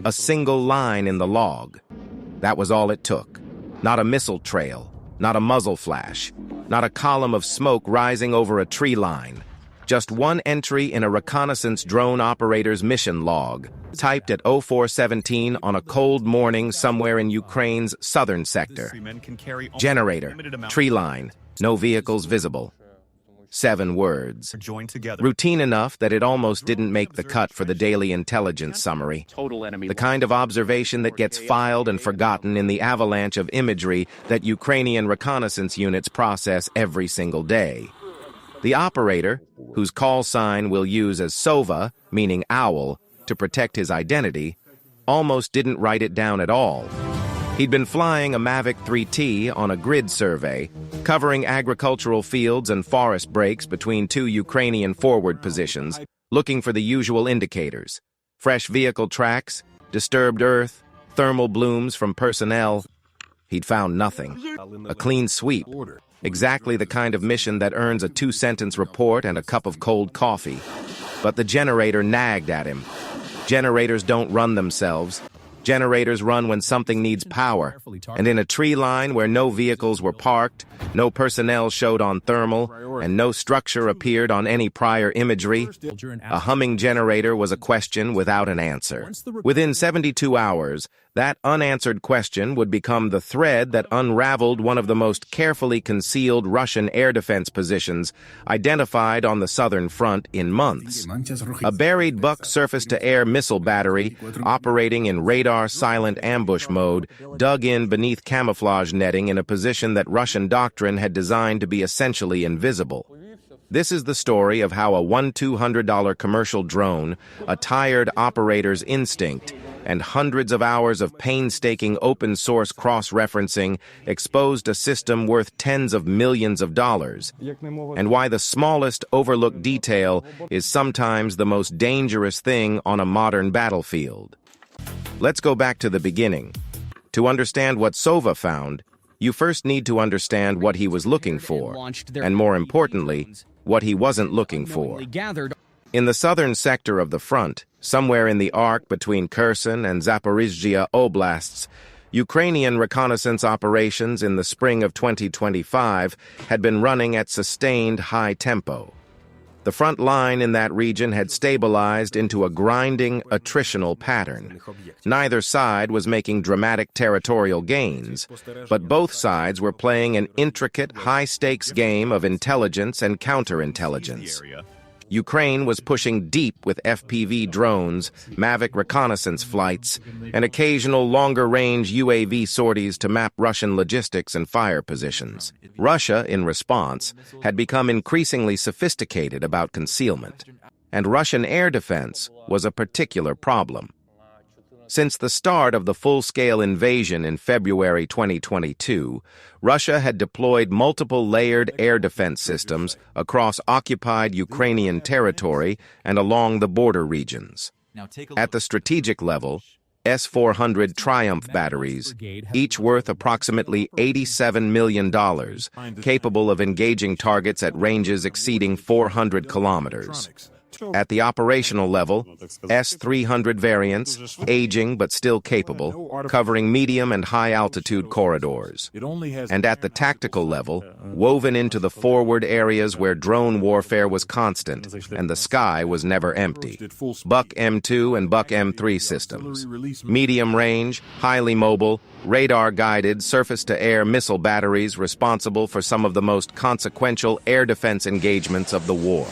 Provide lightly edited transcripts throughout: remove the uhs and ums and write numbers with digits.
A single line in the log. That was all it took. Not a missile trail, not a muzzle flash, not a column of smoke rising over a tree line. Just one entry in a reconnaissance drone operator's mission log, typed at 0417 on a cold morning somewhere in Ukraine's southern sector. Generator, tree line, no vehicles visible. 7 words. Routine enough that it almost didn't make the cut for the daily intelligence summary. The kind of observation that gets filed and forgotten in the avalanche of imagery that Ukrainian reconnaissance units process every single day. The operator, whose call sign we'll use as Sova, meaning owl, to protect his identity, almost didn't write it down at all. He'd been flying a Mavic 3T on a grid survey, covering agricultural fields and forest breaks between 2 Ukrainian forward positions, looking for the usual indicators: fresh vehicle tracks, disturbed earth, thermal blooms from personnel. He'd found nothing. A clean sweep. Exactly the kind of mission that earns a 2-sentence report and a cup of cold coffee. But the generator nagged at him. Generators don't run themselves. Generators run when something needs power. And in a tree line where no vehicles were parked, no personnel showed on thermal, and no structure appeared on any prior imagery, a humming generator was a question without an answer. Within 72 hours, that unanswered question would become the thread that unraveled one of the most carefully concealed Russian air defense positions identified on the southern front in months. A buried Buk surface-to-air missile battery operating in radar-silent ambush mode, dug in beneath camouflage netting in a position that Russian doctrine had designed to be essentially invisible. This is the story of how a $1,200 commercial drone, a tired operator's instinct, and hundreds of hours of painstaking open-source cross-referencing exposed a system worth tens of millions of dollars, and why the smallest overlooked detail is sometimes the most dangerous thing on a modern battlefield. Let's go back to the beginning. To understand what Sova found, you first need to understand what he was looking for, and more importantly, what he wasn't looking for. In the southern sector of the front, somewhere in the arc between Kherson and Zaporizhzhia oblasts, Ukrainian reconnaissance operations in the spring of 2025 had been running at sustained high tempo. The front line in that region had stabilized into a grinding, attritional pattern. Neither side was making dramatic territorial gains, but both sides were playing an intricate, high-stakes game of intelligence and counterintelligence. Ukraine was pushing deep with FPV drones, Mavic reconnaissance flights, and occasional longer-range UAV sorties to map Russian logistics and fire positions. Russia, in response, had become increasingly sophisticated about concealment, and Russian air defense was a particular problem. Since the start of the full-scale invasion in February 2022, Russia had deployed multiple layered air defense systems across occupied Ukrainian territory and along the border regions. At the strategic level, S-400 Triumph batteries, each worth approximately $87 million, capable of engaging targets at ranges exceeding 400 kilometers. At the operational level, S-300 variants, aging but still capable, covering medium and high-altitude corridors. And at the tactical level, woven into the forward areas where drone warfare was constant and the sky was never empty. Buk M2 and Buk M3 systems. Medium-range, highly mobile, radar-guided surface-to-air missile batteries responsible for some of the most consequential air defense engagements of the war.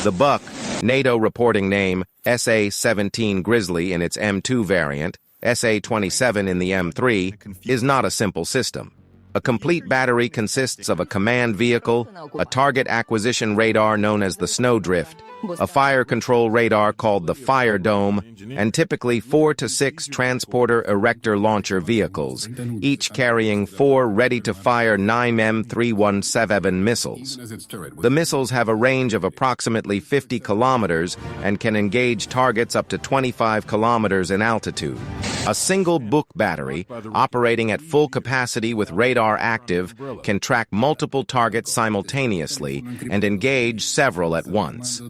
The Buk, NATO reporting name SA-17 Grizzly in its M2 variant, SA-27 in the M3, is not a simple system. A complete battery consists of a command vehicle, a target acquisition radar known as the Snowdrift, a fire control radar called the Fire Dome, and typically 4 to 6 transporter erector launcher vehicles, each carrying 4 ready-to-fire 9M317 missiles. The missiles have a range of approximately 50 kilometers and can engage targets up to 25 kilometers in altitude. A single Buk battery, operating at full capacity with radar active, can track multiple targets simultaneously and engage several at once.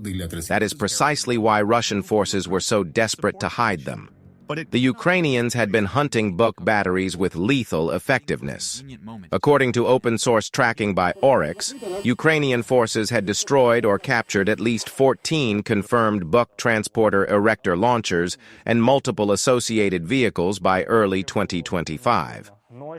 That is precisely why Russian forces were so desperate to hide them. The Ukrainians had been hunting Buk batteries with lethal effectiveness. According to open-source tracking by Oryx, Ukrainian forces had destroyed or captured at least 14 confirmed Buk transporter erector launchers and multiple associated vehicles by early 2025.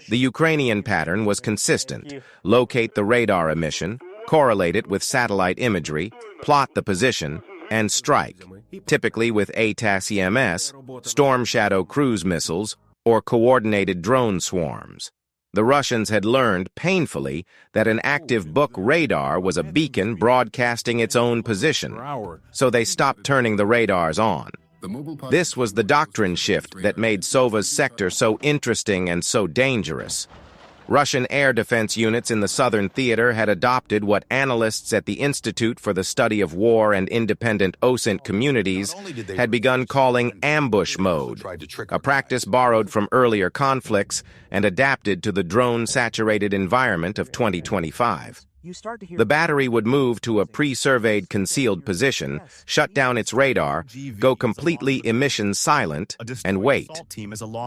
The Ukrainian pattern was consistent: locate the radar emission, correlate it with satellite imagery, plot the position, and strike, typically with ATACMS, Storm Shadow cruise missiles, or coordinated drone swarms. The Russians had learned, painfully, that an active Buk radar was a beacon broadcasting its own position, so they stopped turning the radars on. This was the doctrine shift that made Sova's sector so interesting and so dangerous. Russian air defense units in the southern theater had adopted what analysts at the Institute for the Study of War and Independent OSINT communities had begun calling ambush mode, a practice borrowed from earlier conflicts and adapted to the drone-saturated environment of 2025. The battery would move to a pre-surveyed concealed position, shut down its radar, go completely emissions silent, and wait.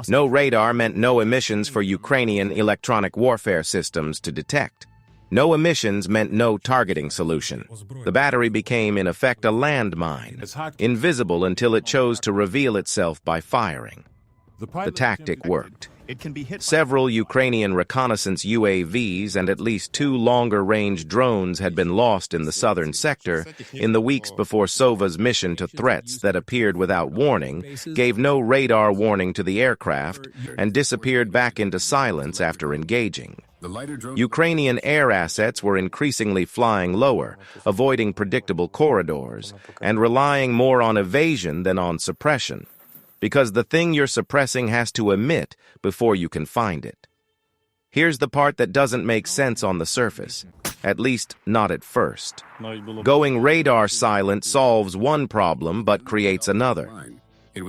No radar meant no emissions for Ukrainian electronic warfare systems to detect. No emissions meant no targeting solution. The battery became, in effect, a landmine, invisible until it chose to reveal itself by firing. The tactic worked. Several Ukrainian reconnaissance UAVs and at least 2 longer-range drones had been lost in the southern sector in the weeks before Sova's mission to threats that appeared without warning, gave no radar warning to the aircraft, and disappeared back into silence after engaging. Ukrainian air assets were increasingly flying lower, avoiding predictable corridors, and relying more on evasion than on suppression, because the thing you're suppressing has to emit before you can find it. Here's the part that doesn't make sense on the surface, at least not at first. Going radar silent solves one problem but creates another.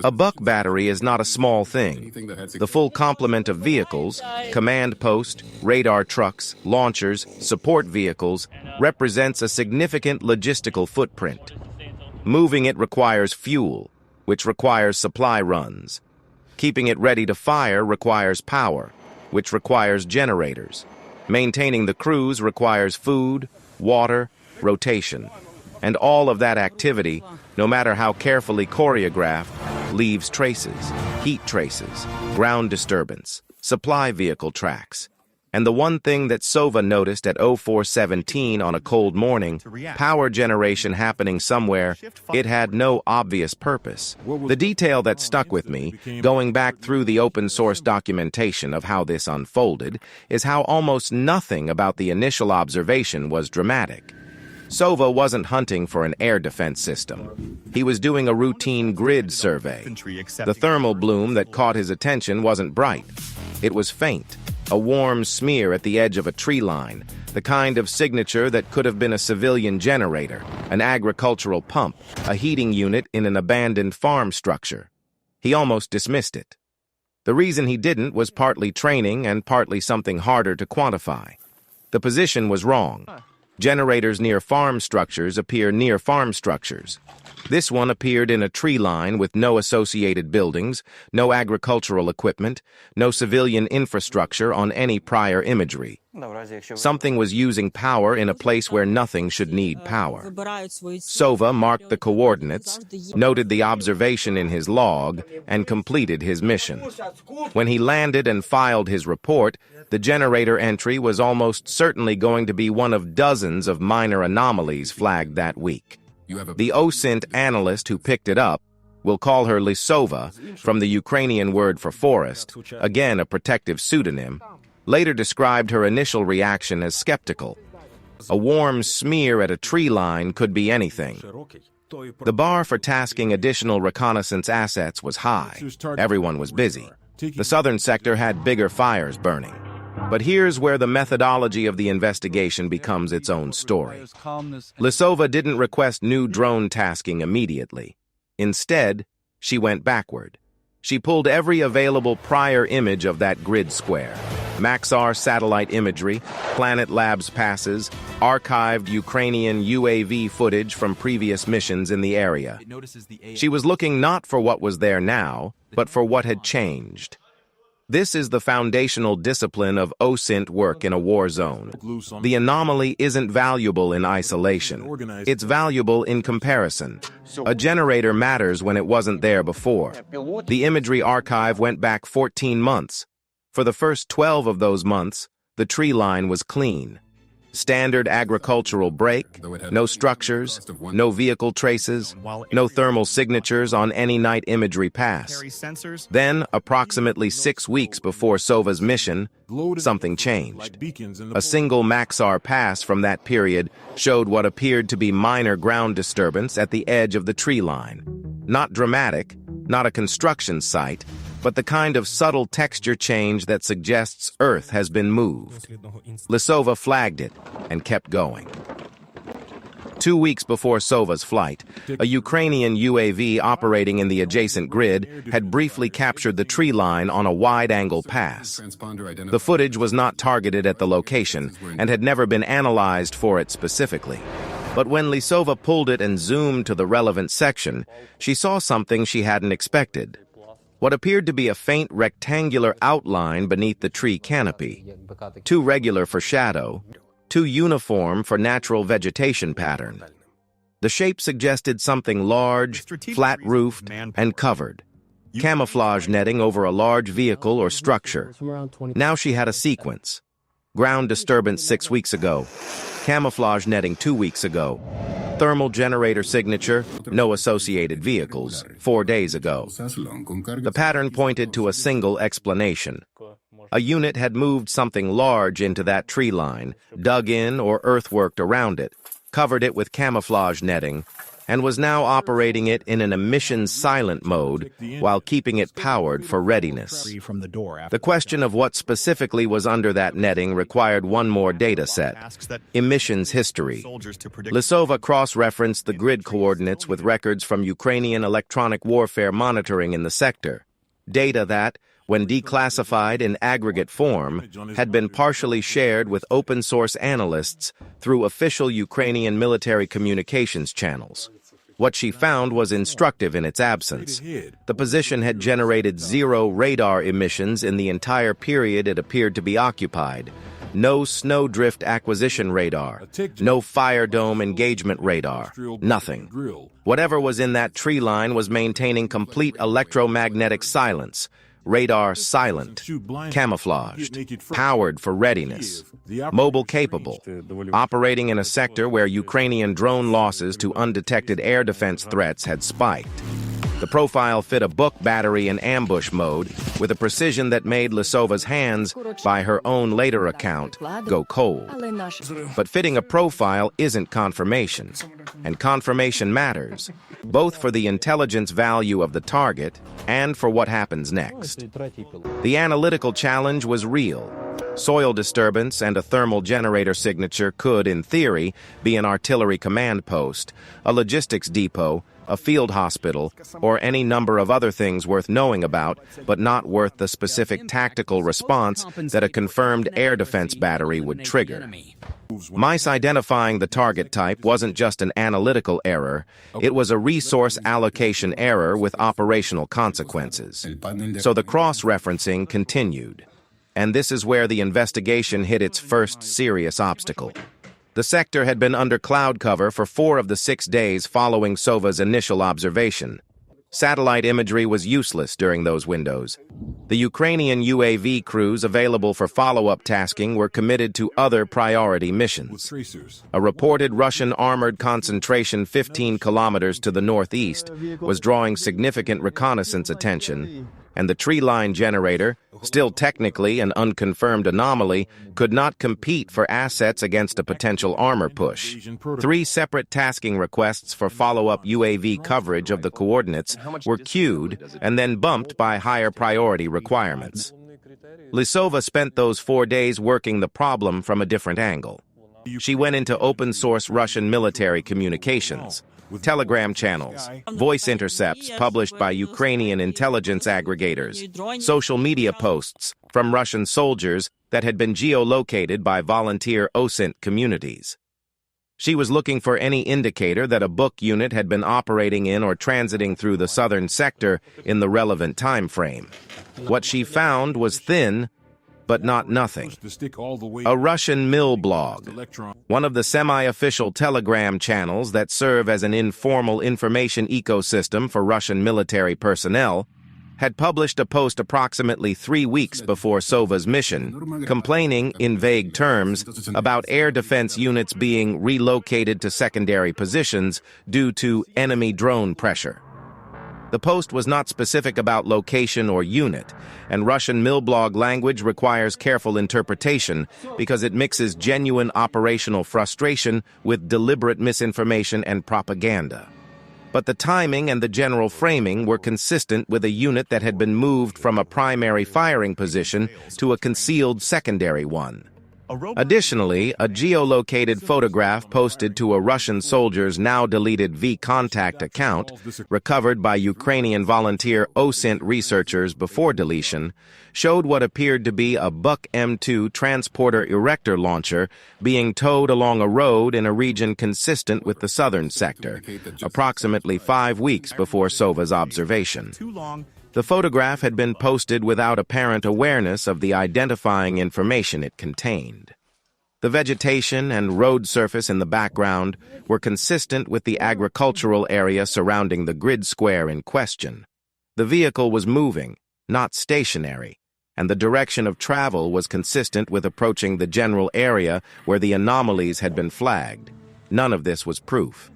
A Buk battery is not a small thing. The full complement of vehicles, command post, radar trucks, launchers, support vehicles, represents a significant logistical footprint. Moving it requires fuel, which requires supply runs. Keeping it ready to fire requires power, which requires generators. Maintaining the crews requires food, water, rotation. And all of that activity, no matter how carefully choreographed, leaves traces, heat traces, ground disturbance, supply vehicle tracks. And the one thing that Sova noticed at 0417 on a cold morning, power generation happening somewhere, it had no obvious purpose. The detail that stuck with me, going back through the open-source documentation of how this unfolded, is how almost nothing about the initial observation was dramatic. Sova wasn't hunting for an air defense system. He was doing a routine grid survey. The thermal bloom that caught his attention wasn't bright. It was faint, a warm smear at the edge of a tree line, the kind of signature that could have been a civilian generator, an agricultural pump, a heating unit in an abandoned farm structure. He almost dismissed it. The reason he didn't was partly training and partly something harder to quantify. The position was wrong. Generators near farm structures appear near farm structures. This one appeared in a tree line with no associated buildings, no agricultural equipment, no civilian infrastructure on any prior imagery. Something was using power in a place where nothing should need power. Sova marked the coordinates, noted the observation in his log, and completed his mission. When he landed and filed his report, the generator entry was almost certainly going to be one of dozens of minor anomalies flagged that week. The OSINT analyst who picked it up, we'll call her Lisova, from the Ukrainian word for forest, again a protective pseudonym, later described her initial reaction as skeptical. A warm smear at a tree line could be anything. The bar for tasking additional reconnaissance assets was high. Everyone was busy. The southern sector had bigger fires burning. But here's where the methodology of the investigation becomes its own story. Lisova didn't request new drone tasking immediately. Instead, she went backward. She pulled every available prior image of that grid square. Maxar satellite imagery, Planet Labs passes, archived Ukrainian UAV footage from previous missions in the area. She was looking not for what was there now, but for what had changed. This is the foundational discipline of OSINT work in a war zone. The anomaly isn't valuable in isolation. It's valuable in comparison. A generator matters when it wasn't there before. The imagery archive went back 14 months. For the first 12 of those months, the tree line was clean. Standard agricultural break, no structures, no vehicle traces, no thermal signatures on any night imagery pass. Then, approximately 6 weeks before SOVA's mission, something changed. A single Maxar pass from that period showed what appeared to be minor ground disturbance at the edge of the tree line. Not dramatic, not a construction site, but the kind of subtle texture change that suggests Earth has been moved. Lisova flagged it and kept going. 2 weeks before Sova's flight, a Ukrainian UAV operating in the adjacent grid had briefly captured the tree line on a wide-angle pass. The footage was not targeted at the location and had never been analyzed for it specifically. But when Lisova pulled it and zoomed to the relevant section, she saw something she hadn't expected. What appeared to be a faint rectangular outline beneath the tree canopy, too regular for shadow, too uniform for natural vegetation pattern. The shape suggested something large, flat-roofed, and covered. Camouflage netting over a large vehicle or structure. Now she had a sequence. Ground disturbance 6 weeks ago. Camouflage netting 2 weeks ago. Thermal generator signature, no associated vehicles, 4 days ago. The pattern pointed to a single explanation. A unit had moved something large into that tree line, dug in or earthworked around it, covered it with camouflage netting, and was now operating it in an emissions-silent mode while keeping it powered for readiness. The question of what specifically was under that netting required one more data set: emissions history. Lisova cross-referenced the grid coordinates with records from Ukrainian electronic warfare monitoring in the sector, data that, when declassified in aggregate form, had been partially shared with open-source analysts through official Ukrainian military communications channels. What she found was instructive in its absence. The position had generated 0 radar emissions in the entire period it appeared to be occupied. No snowdrift acquisition radar, no fire dome engagement radar, nothing. Whatever was in that tree line was maintaining complete electromagnetic silence. Radar silent, camouflaged, powered for readiness, mobile capable, operating in a sector where Ukrainian drone losses to undetected air defense threats had spiked. The profile fit a Buk battery in ambush mode with a precision that made Lisova's hands, by her own later account, go cold. But fitting a profile isn't confirmation, and confirmation matters, both for the intelligence value of the target and for what happens next. The analytical challenge was real. Soil disturbance and a thermal generator signature could, in theory, be an artillery command post, a logistics depot, a field hospital, or any number of other things worth knowing about, but not worth the specific tactical response that a confirmed air defense battery would trigger. MICE identifying the target type wasn't just an analytical error, it was a resource allocation error with operational consequences. So the cross-referencing continued. And this is where the investigation hit its first serious obstacle. The sector had been under cloud cover for 4 of the 6 days following Sova's initial observation. Satellite imagery was useless during those windows. The Ukrainian UAV crews available for follow-up tasking were committed to other priority missions. A reported Russian armored concentration 15 kilometers to the northeast was drawing significant reconnaissance attention, and the tree line generator, still technically an unconfirmed anomaly, could not compete for assets against a potential armor push. 3 separate tasking requests for follow-up UAV coverage of the coordinates were queued and then bumped by higher priority requirements. Lisova spent those 4 days working the problem from a different angle. She went into open-source Russian military communications, Telegram channels, voice intercepts published by Ukrainian intelligence aggregators, social media posts from Russian soldiers that had been geolocated by volunteer OSINT communities. She was looking for any indicator that a Buk unit had been operating in or transiting through the southern sector in the relevant time frame. What she found was thin, but not nothing. A Russian mill blog, one of the semi-official telegram channels that serve as an informal information ecosystem for Russian military personnel, had published a post approximately 3 weeks before Sova's mission, complaining, in vague terms, about air defense units being relocated to secondary positions due to enemy drone pressure. The post was not specific about location or unit, and Russian millblog language requires careful interpretation because it mixes genuine operational frustration with deliberate misinformation and propaganda. But the timing and the general framing were consistent with a unit that had been moved from a primary firing position to a concealed secondary one. Additionally, a geolocated photograph posted to a Russian soldier's now-deleted V-Contact account, recovered by Ukrainian volunteer OSINT researchers before deletion, showed what appeared to be a Buk M2 transporter erector launcher being towed along a road in a region consistent with the southern sector, approximately 5 weeks before Sova's observation. The photograph had been posted without apparent awareness of the identifying information it contained. The vegetation and road surface in the background were consistent with the agricultural area surrounding the grid square in question. The vehicle was moving, not stationary, and the direction of travel was consistent with approaching the general area where the anomalies had been flagged. None of this was proof.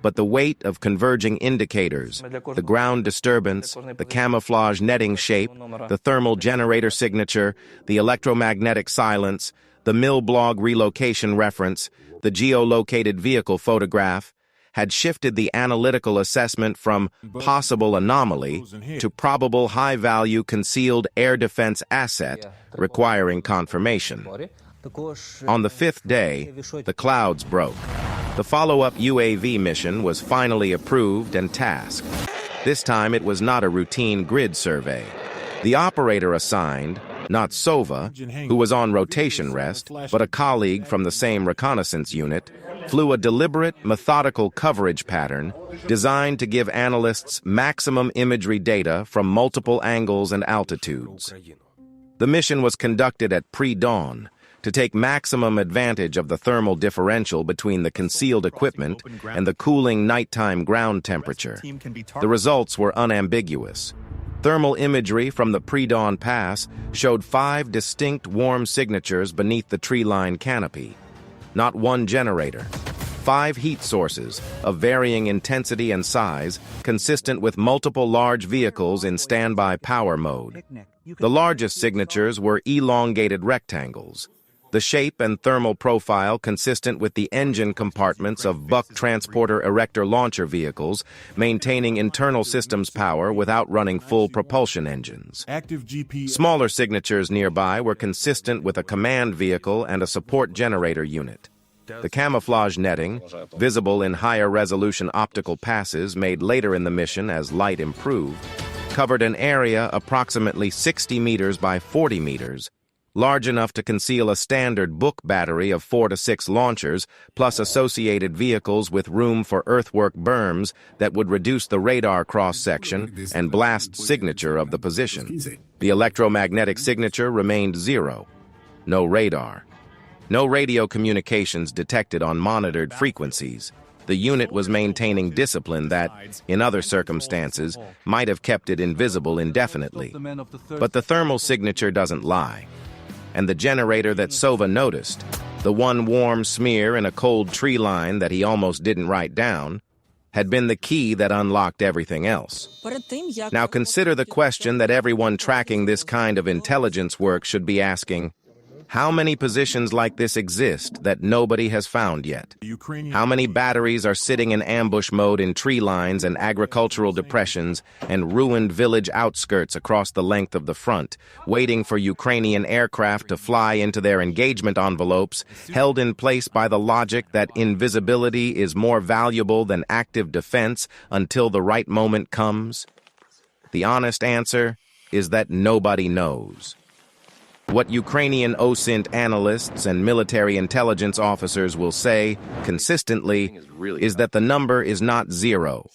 But the weight of converging indicators, the ground disturbance, the camouflage netting shape, the thermal generator signature, the electromagnetic silence, the mill blog relocation reference, the geolocated vehicle photograph, had shifted the analytical assessment from possible anomaly to probable high-value concealed air defense asset requiring confirmation. On the 5th day, the clouds broke. The follow-up UAV mission was finally approved and tasked. This time it was not a routine grid survey. The operator assigned, not Sova, who was on rotation rest, but a colleague from the same reconnaissance unit, flew a deliberate, methodical coverage pattern designed to give analysts maximum imagery data from multiple angles and altitudes. The mission was conducted at pre-dawn, to take maximum advantage of the thermal differential between the concealed equipment and the cooling nighttime ground temperature. The results were unambiguous. Thermal imagery from the pre-dawn pass showed 5 distinct warm signatures beneath the tree-line canopy. Not one generator. 5 heat sources of varying intensity and size, consistent with multiple large vehicles in standby power mode. The largest signatures were elongated rectangles. The shape and thermal profile consistent with the engine compartments of Buk transporter erector launcher vehicles, maintaining internal systems power without running full propulsion engines. Smaller signatures nearby were consistent with a command vehicle and a support generator unit. The camouflage netting, visible in higher resolution optical passes made later in the mission as light improved, covered an area approximately 60 meters by 40 meters, large enough to conceal a standard Buk battery of 4 to 6 launchers, plus associated vehicles with room for earthwork berms that would reduce the radar cross-section and blast signature of the position. The electromagnetic signature remained 0. No radar. No radio communications detected on monitored frequencies. The unit was maintaining discipline that, in other circumstances, might have kept it invisible indefinitely. But the thermal signature doesn't lie. And the generator that Sova noticed, the one warm smear in a cold tree line that he almost didn't write down, had been the key that unlocked everything else. Now consider the question that everyone tracking this kind of intelligence work should be asking: how many positions like this exist that nobody has found yet? How many batteries are sitting in ambush mode in tree lines and agricultural depressions and ruined village outskirts across the length of the front, waiting for Ukrainian aircraft to fly into their engagement envelopes, held in place by the logic that invisibility is more valuable than active defense until the right moment comes? The honest answer is that nobody knows. What Ukrainian OSINT analysts and military intelligence officers will say consistently is that the number is not zero.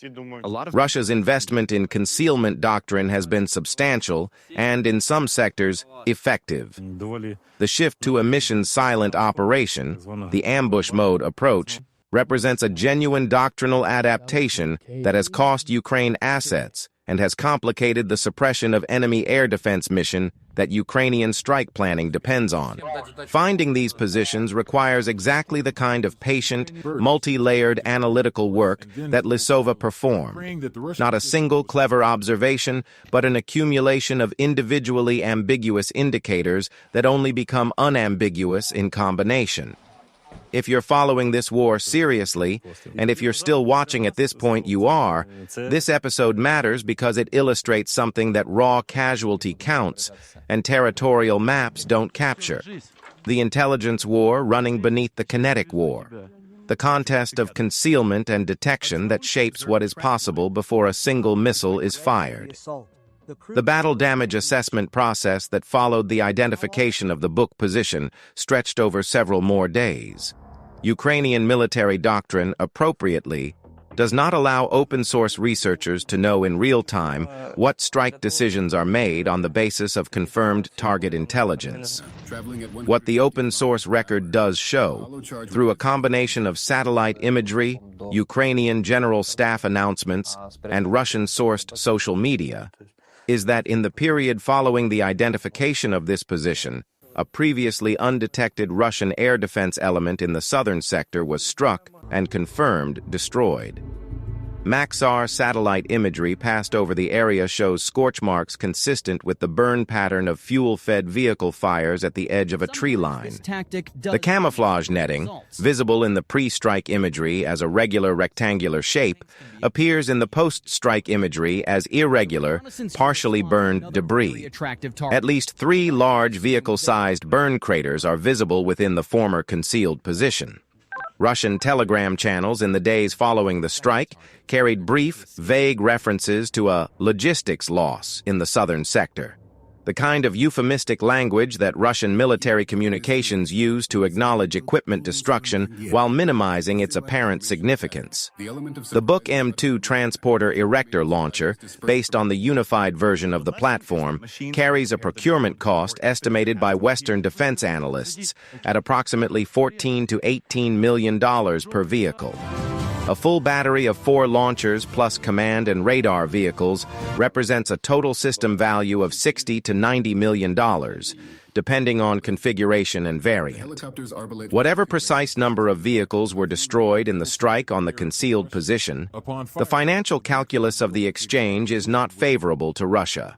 Russia's investment in concealment doctrine has been substantial and, in some sectors, effective. The shift to a mission-silent operation, the ambush mode approach, represents a genuine doctrinal adaptation that has cost Ukraine assets and has complicated the suppression of enemy air defense mission that Ukrainian strike planning depends on. Finding these positions requires exactly the kind of patient, multi-layered analytical work that Lisova performed. Not a single clever observation, but an accumulation of individually ambiguous indicators that only become unambiguous in combination. If you're following this war seriously, and if you're still watching at this point you are, this episode matters because it illustrates something that raw casualty counts and territorial maps don't capture. The intelligence war running beneath the kinetic war. The contest of concealment and detection that shapes what is possible before a single missile is fired. The battle damage assessment process that followed the identification of the Buk position stretched over several more days. Ukrainian military doctrine, appropriately, does not allow open-source researchers to know in real time what strike decisions are made on the basis of confirmed target intelligence. What the open-source record does show, through a combination of satellite imagery, Ukrainian General Staff announcements, and Russian-sourced social media, is that in the period following the identification of this position, a previously undetected Russian air defense element in the southern sector was struck and confirmed destroyed. Maxar satellite imagery passed over the area shows scorch marks consistent with the burn pattern of fuel-fed vehicle fires at the edge of a tree line. The camouflage netting, visible in the pre-strike imagery as a regular rectangular shape, appears in the post-strike imagery as irregular, partially burned debris. At least 3 large vehicle-sized burn craters are visible within the former concealed position. Russian telegram channels in the days following the strike carried brief, vague references to a logistics loss in the southern sector. The kind of euphemistic language that Russian military communications use to acknowledge equipment destruction while minimizing its apparent significance. The Buk M2 transporter erector launcher, based on the unified version of the platform, carries a procurement cost estimated by Western defense analysts at approximately $14 to $18 million per vehicle. A full battery of 4 launchers plus command and radar vehicles represents a total system value of $60 to $90 million, depending on configuration and variant. Whatever precise number of vehicles were destroyed in the strike on the concealed position, the financial calculus of the exchange is not favorable to Russia.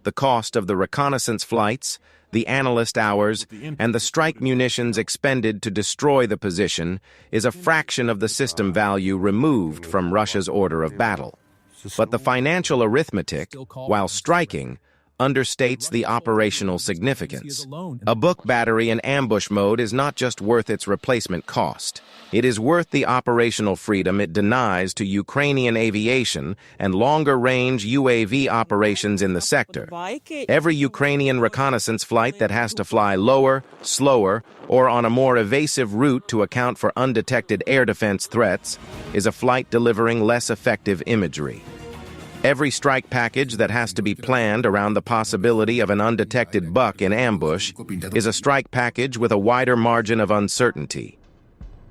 The cost of the reconnaissance flights, the analyst hours, and the strike munitions expended to destroy the position is a fraction of the system value removed from Russia's order of battle. But the financial arithmetic, while striking, understates the operational significance. A Buk battery in ambush mode is not just worth its replacement cost. It is worth the operational freedom it denies to Ukrainian aviation and longer-range UAV operations in the sector. Every Ukrainian reconnaissance flight that has to fly lower, slower, or on a more evasive route to account for undetected air defense threats is a flight delivering less effective imagery. Every strike package that has to be planned around the possibility of an undetected Buk in ambush is a strike package with a wider margin of uncertainty.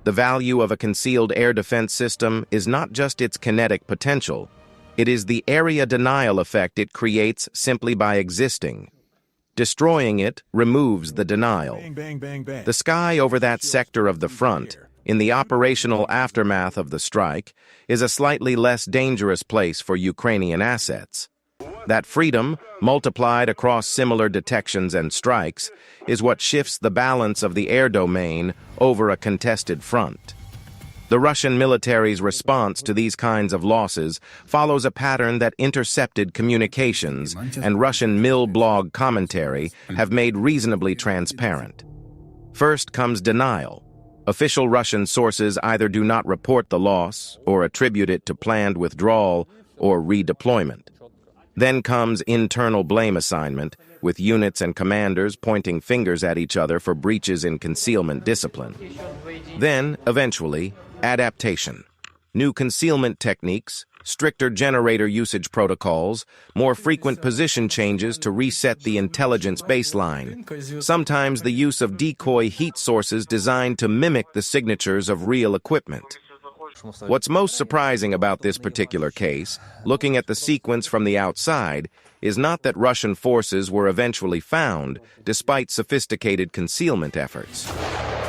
The value of a concealed air defense system is not just its kinetic potential, it is the area denial effect it creates simply by existing. Destroying it removes the denial. The sky over that sector of the front, in the operational aftermath of the strike, is a slightly less dangerous place for Ukrainian assets. That freedom, multiplied across similar detections and strikes, is what shifts the balance of the air domain over a contested front. The Russian military's response to these kinds of losses follows a pattern that intercepted communications and Russian mill blog commentary have made reasonably transparent. First comes denial. Official Russian sources either do not report the loss or attribute it to planned withdrawal or redeployment. Then comes internal blame assignment, with units and commanders pointing fingers at each other for breaches in concealment discipline. Then, eventually, adaptation. New concealment techniques, stricter generator usage protocols, more frequent position changes to reset the intelligence baseline. Sometimes the use of decoy heat sources designed to mimic the signatures of real equipment. What's most surprising about this particular case, looking at the sequence from the outside, is not that Russian forces were eventually found, despite sophisticated concealment efforts.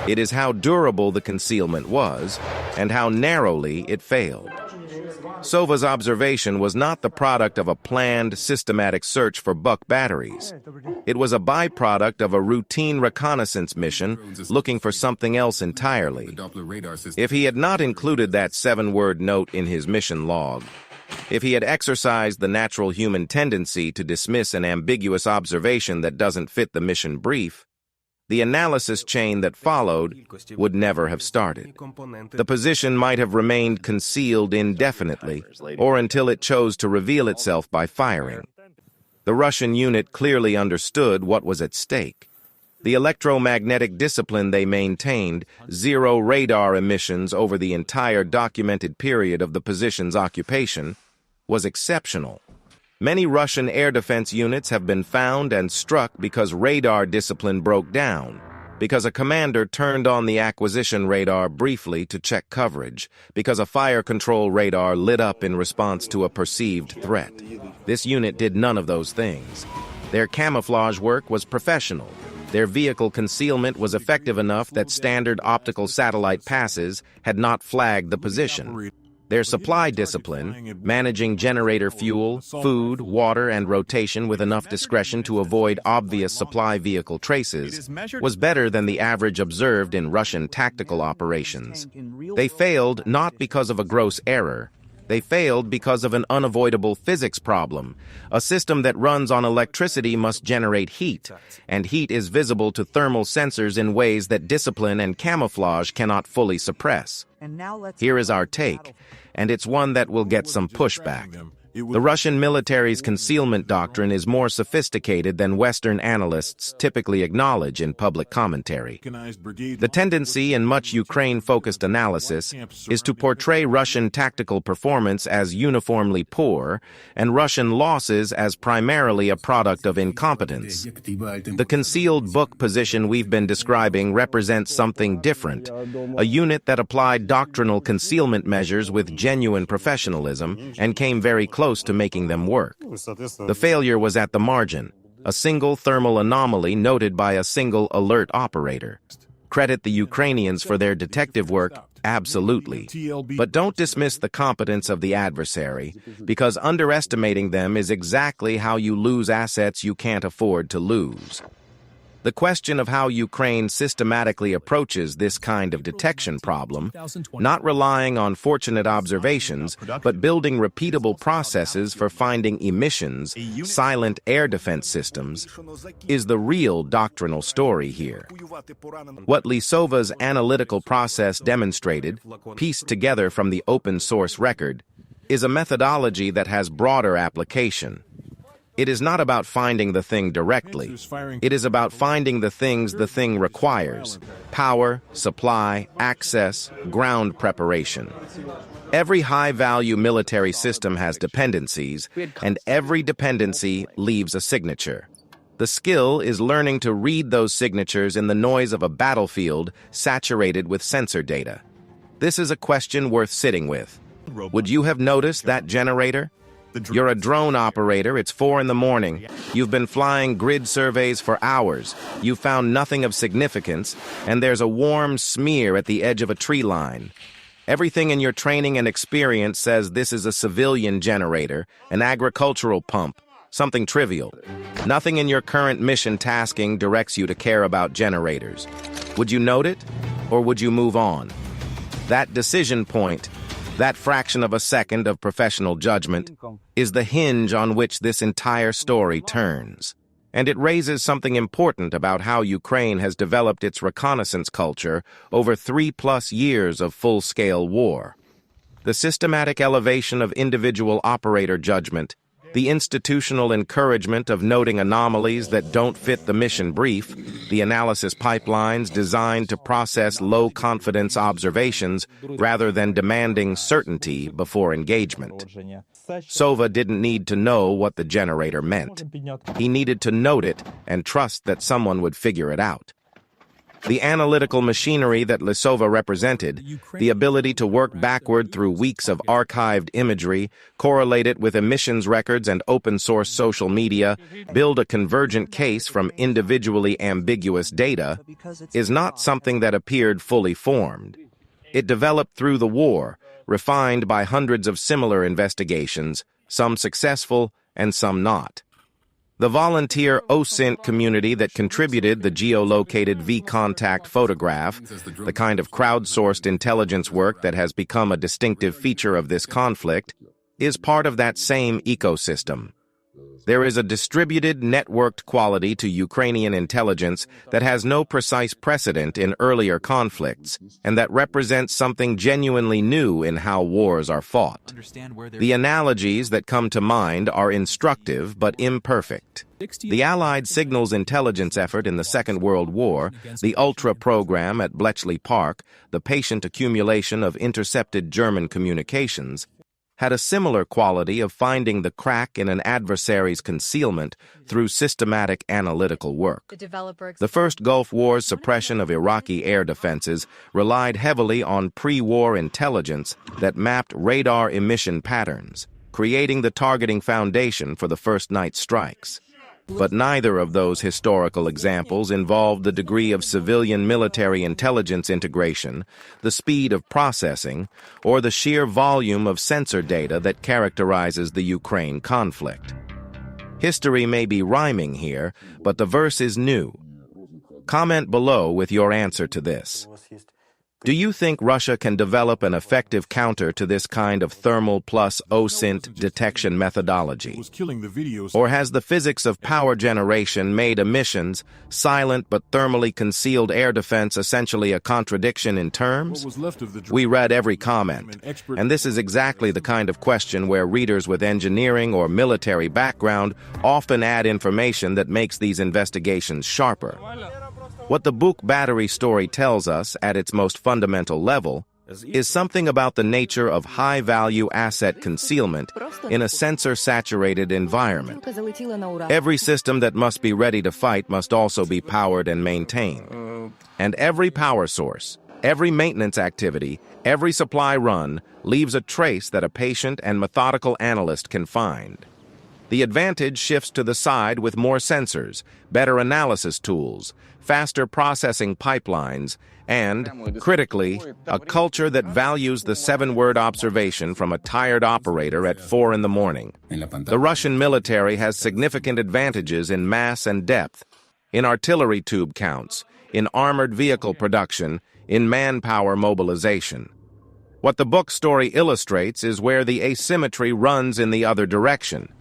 It is how durable the concealment was, and how narrowly it failed. Sova's observation was not the product of a planned, systematic search for Buk batteries. It was a byproduct of a routine reconnaissance mission looking for something else entirely. If he had not included that 7-word note in his mission log, if he had exercised the natural human tendency to dismiss an ambiguous observation that doesn't fit the mission brief, the analysis chain that followed would never have started. The position might have remained concealed indefinitely, or until it chose to reveal itself by firing. The Russian unit clearly understood what was at stake. The electromagnetic discipline they maintained, 0 radar emissions over the entire documented period of the position's occupation, was exceptional. Many Russian air defense units have been found and struck because radar discipline broke down, because a commander turned on the acquisition radar briefly to check coverage, because a fire control radar lit up in response to a perceived threat. This unit did none of those things. Their camouflage work was professional. Their vehicle concealment was effective enough that standard optical satellite passes had not flagged the position. Their supply discipline, managing generator fuel, food, water, and rotation with enough discretion to avoid obvious supply vehicle traces, was better than the average observed in Russian tactical operations. They failed not because of a gross error. They failed because of an unavoidable physics problem. A system that runs on electricity must generate heat, and heat is visible to thermal sensors in ways that discipline and camouflage cannot fully suppress. Here is our take, and it's one that will get some pushback. The Russian military's concealment doctrine is more sophisticated than Western analysts typically acknowledge in public commentary. The tendency in much Ukraine-focused analysis is to portray Russian tactical performance as uniformly poor and Russian losses as primarily a product of incompetence. The concealed Buk position we've been describing represents something different, a unit that applied doctrinal concealment measures with genuine professionalism and came very close to making them work. The failure was at the margin, a single thermal anomaly noted by a single alert operator. Credit the Ukrainians for their detective work, absolutely. But don't dismiss the competence of the adversary, because underestimating them is exactly how you lose assets you can't afford to lose. The question of how Ukraine systematically approaches this kind of detection problem, not relying on fortunate observations, but building repeatable processes for finding emissions, silent air defense systems, is the real doctrinal story here. What Lisova's analytical process demonstrated, pieced together from the open-source record, is a methodology that has broader application. It is not about finding the thing directly. It is about finding the things the thing requires: power, supply, access, ground preparation. Every high-value military system has dependencies, and every dependency leaves a signature. The skill is learning to read those signatures in the noise of a battlefield saturated with sensor data. This is a question worth sitting with. Would you have noticed that generator? You're a drone operator, it's 4 in the morning. You've been flying grid surveys for hours. You've found nothing of significance, and there's a warm smear at the edge of a tree line. Everything in your training and experience says this is a civilian generator, an agricultural pump, something trivial. Nothing in your current mission tasking directs you to care about generators. Would you note it, or would you move on? That decision point, that fraction of a second of professional judgment, is the hinge on which this entire story turns. And it raises something important about how Ukraine has developed its reconnaissance culture over 3+ years of full-scale war. The systematic elevation of individual operator judgment, The institutional encouragement of noting anomalies that don't fit the mission brief, the analysis pipelines designed to process low-confidence observations rather than demanding certainty before engagement. Sova didn't need to know what the generator meant. He needed to note it and trust that someone would figure it out. The analytical machinery that Lisova represented, the ability to work backward through weeks of archived imagery, correlate it with emissions records and open-source social media, build a convergent case from individually ambiguous data, is not something that appeared fully formed. It developed through the war, refined by hundreds of similar investigations, some successful and some not. The volunteer OSINT community that contributed the geolocated V-contact photograph, the kind of crowdsourced intelligence work that has become a distinctive feature of this conflict, is part of that same ecosystem. There is a distributed, networked quality to Ukrainian intelligence that has no precise precedent in earlier conflicts, and that represents something genuinely new in how wars are fought. The analogies that come to mind are instructive but imperfect. The Allied signals intelligence effort in the Second World War, the Ultra program at Bletchley Park, the patient accumulation of intercepted German communications, had a similar quality of finding the crack in an adversary's concealment through systematic analytical work. The first Gulf War's suppression of Iraqi air defenses relied heavily on pre-war intelligence that mapped radar emission patterns, creating the targeting foundation for the first night strikes. But neither of those historical examples involved the degree of civilian military intelligence integration, the speed of processing, or the sheer volume of sensor data that characterizes the Ukraine conflict. History may be rhyming here, but the verse is new. Comment below with your answer to this. Do you think Russia can develop an effective counter to this kind of thermal plus OSINT detection methodology? Or has the physics of power generation made emissions, silent but thermally concealed air defense essentially a contradiction in terms? We read every comment, and this is exactly the kind of question where readers with engineering or military background often add information that makes these investigations sharper. What the Buk battery story tells us at its most fundamental level is something about the nature of high-value asset concealment in a sensor-saturated environment. Every system that must be ready to fight must also be powered and maintained. And every power source, every maintenance activity, every supply run leaves a trace that a patient and methodical analyst can find. The advantage shifts to the side with more sensors, better analysis tools, faster processing pipelines, and, critically, a culture that values the 7-word observation from a tired operator at 4 in the morning. The Russian military has significant advantages in mass and depth, in artillery tube counts, in armored vehicle production, in manpower mobilization. What the Buk story illustrates is where the asymmetry runs in the other direction.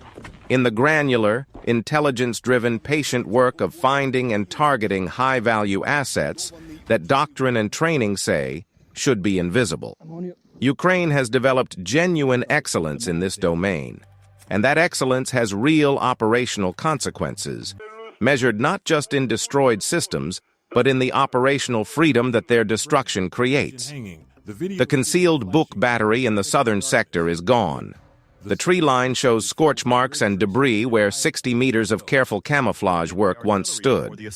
In the granular, intelligence-driven patient work of finding and targeting high-value assets that doctrine and training say should be invisible. Ukraine has developed genuine excellence in this domain, and that excellence has real operational consequences, measured not just in destroyed systems, but in the operational freedom that their destruction creates. The concealed Buk battery in the southern sector is gone. The tree line shows scorch marks and debris where 60 meters of careful camouflage work once stood.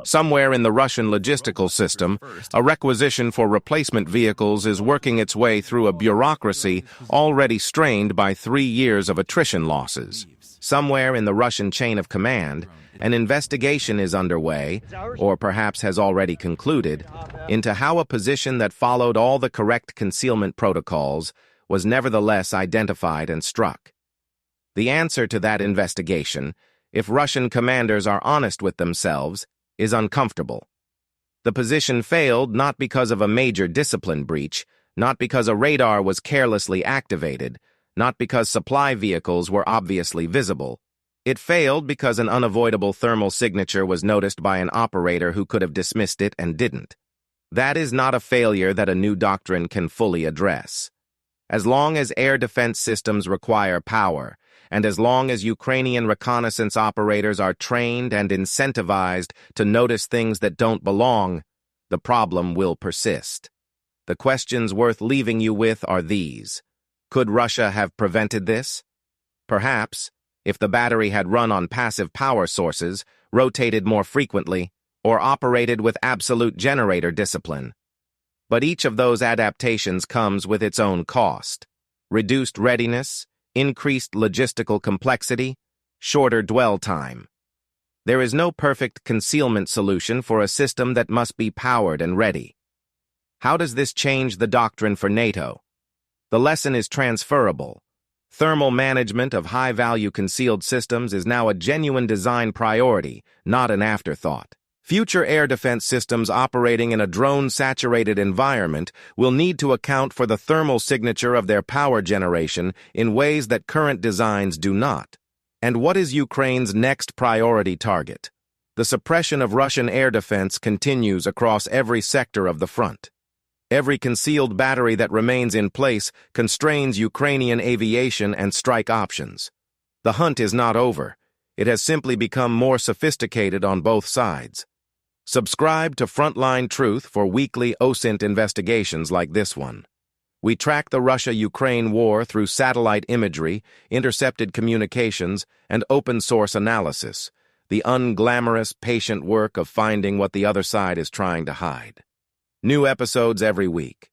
Somewhere in the Russian logistical system, a requisition for replacement vehicles is working its way through a bureaucracy already strained by 3 years of attrition losses. Somewhere in the Russian chain of command, an investigation is underway, or perhaps has already concluded, into how a position that followed all the correct concealment protocols was nevertheless identified and struck. The answer to that investigation, if Russian commanders are honest with themselves, is uncomfortable. The position failed not because of a major discipline breach, not because a radar was carelessly activated, not because supply vehicles were obviously visible. It failed because an unavoidable thermal signature was noticed by an operator who could have dismissed it and didn't. That is not a failure that a new doctrine can fully address. As long as air defense systems require power, and as long as Ukrainian reconnaissance operators are trained and incentivized to notice things that don't belong, the problem will persist. The questions worth leaving you with are these. Could Russia have prevented this? Perhaps, if the battery had run on passive power sources, rotated more frequently, or operated with absolute generator discipline. But each of those adaptations comes with its own cost. Reduced readiness, increased logistical complexity, shorter dwell time. There is no perfect concealment solution for a system that must be powered and ready. How does this change the doctrine for NATO? The lesson is transferable. Thermal management of high-value concealed systems is now a genuine design priority, not an afterthought. Future air defense systems operating in a drone-saturated environment will need to account for the thermal signature of their power generation in ways that current designs do not. And what is Ukraine's next priority target? The suppression of Russian air defense continues across every sector of the front. Every concealed battery that remains in place constrains Ukrainian aviation and strike options. The hunt is not over. It has simply become more sophisticated on both sides. Subscribe to Frontline Truth for weekly OSINT investigations like this one. We track the Russia-Ukraine war through satellite imagery, intercepted communications, and open-source analysis, the unglamorous, patient work of finding what the other side is trying to hide. New episodes every week.